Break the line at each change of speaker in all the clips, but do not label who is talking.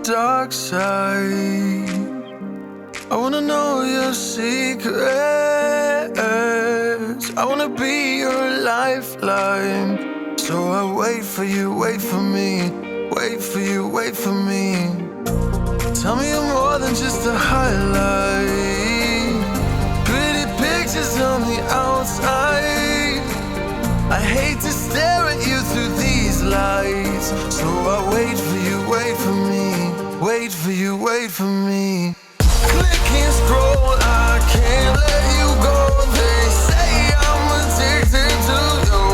dark side. I wanna know your secrets. I wanna be your lifeline. So I wait for you, wait for me. Wait for you, wait for me. Tell me you're more than just a highlight. Pretty pictures on the outside. I hate to stare at you through these lights. So I wait for you, wait for me. Wait for you, wait for me. Click and scroll, I can't let you go. They say I'm addicted to you.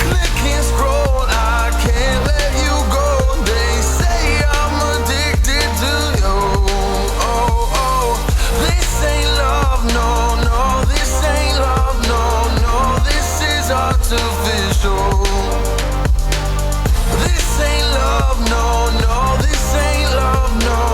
Click and scroll, I can't let you go. They say I'm addicted to you. Oh, oh, this ain't love, no, no. This ain't love, no, no. This is artificial. This ain't love, no, no. This ain't love, no.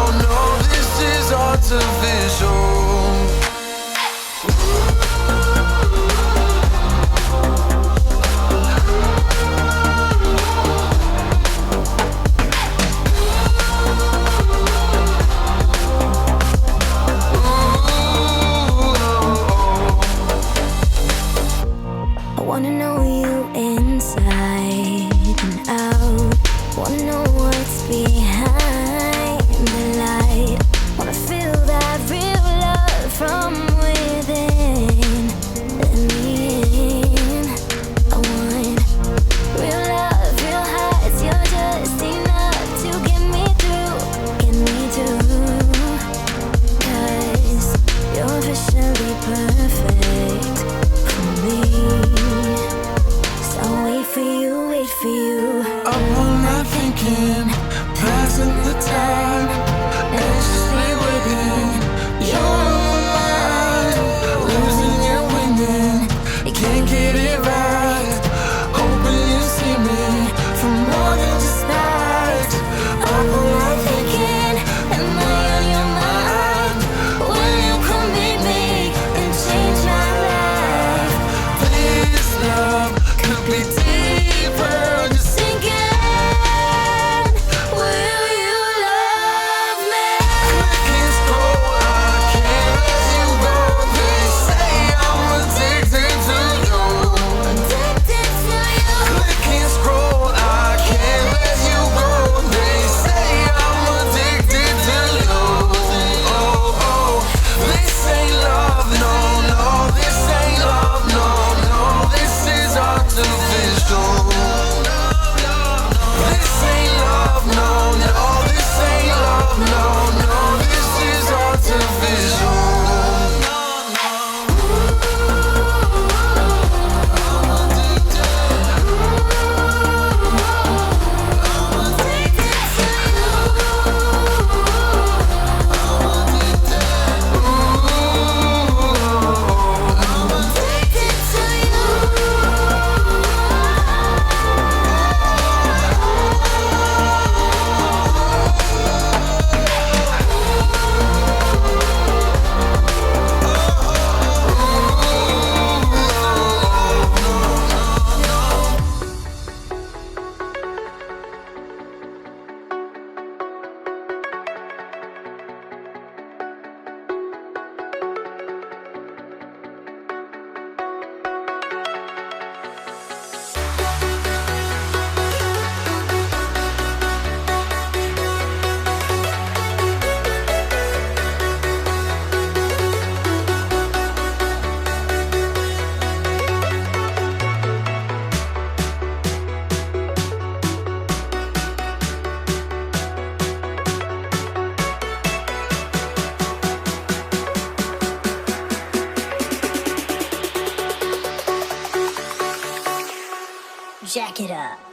Jack it up.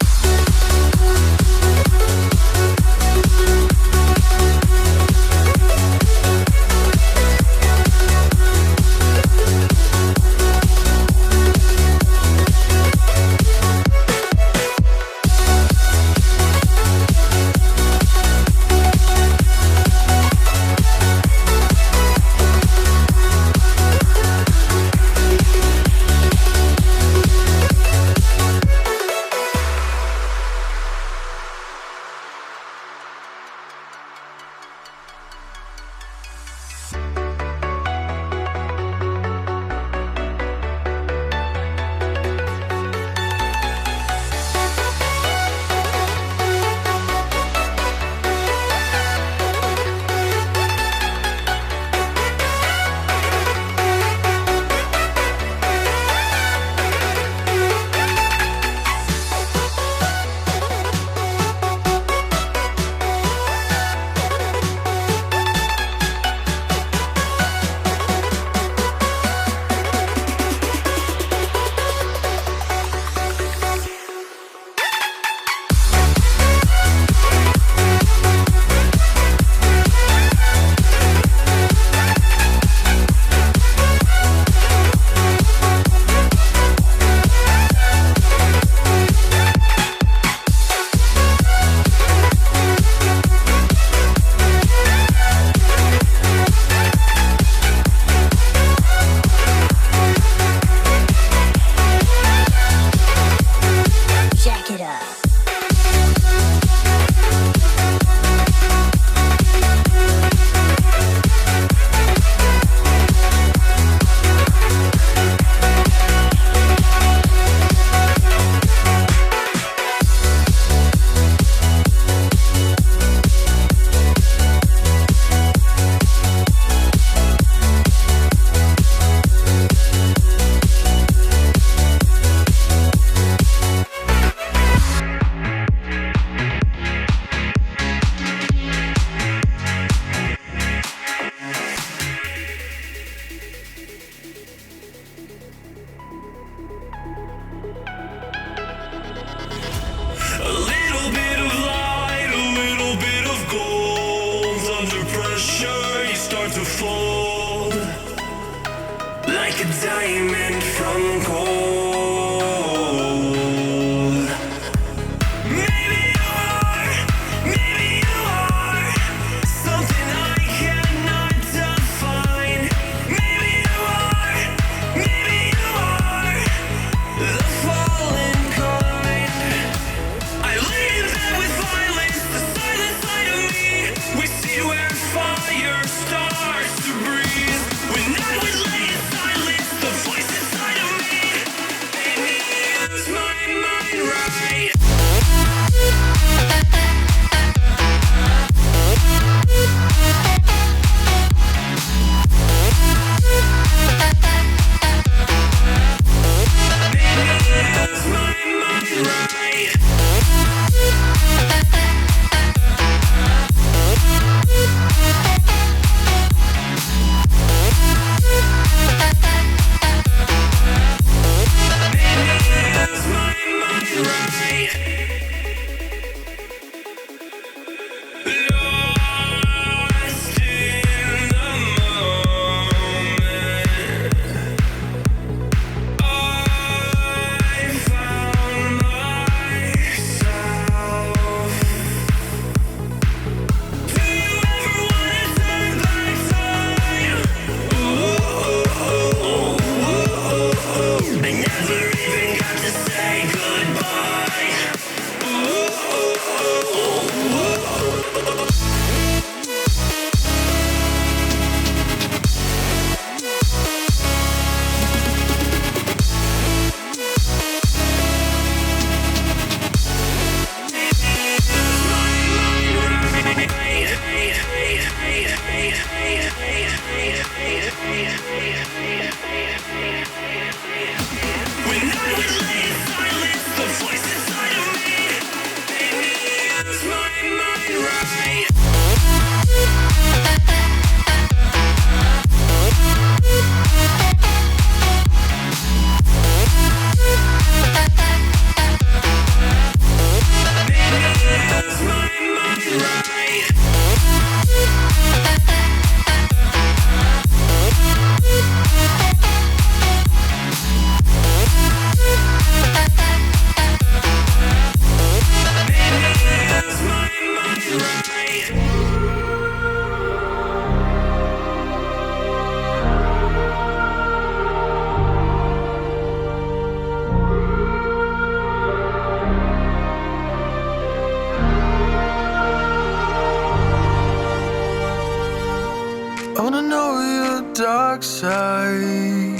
know your dark side.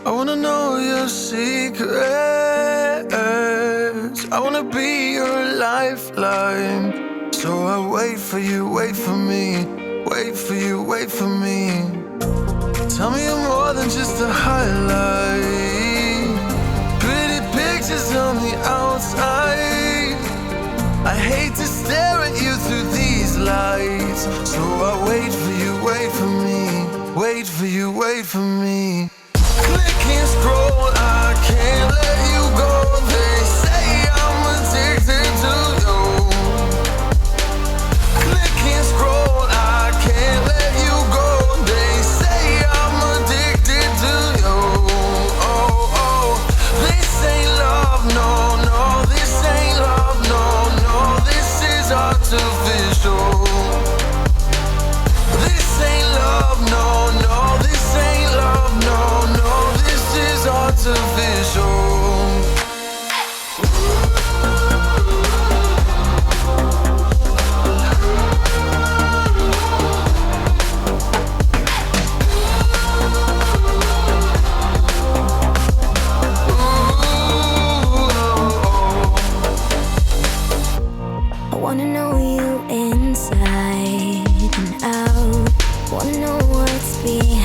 I wanna know your secrets. I wanna be your lifeline. So I wait for you, wait for me. Wait for you, wait for me. Tell me you're more than just a highlight. Pretty pictures on the outside. I hate to stare at you through these lights. So I wait for you, wait for me. Wait for you, wait for me. Click and scroll, I can't let you go. They say I'm addicted to you. Click and scroll, I can't let you go. They say I'm addicted to you. Oh, oh, this ain't love, no, no. This ain't love, no, no. This is artificial. This ain't love, no, no. This ain't love, no, no. This is artificial.
I wanna know you inside and out. Wanna know what's behind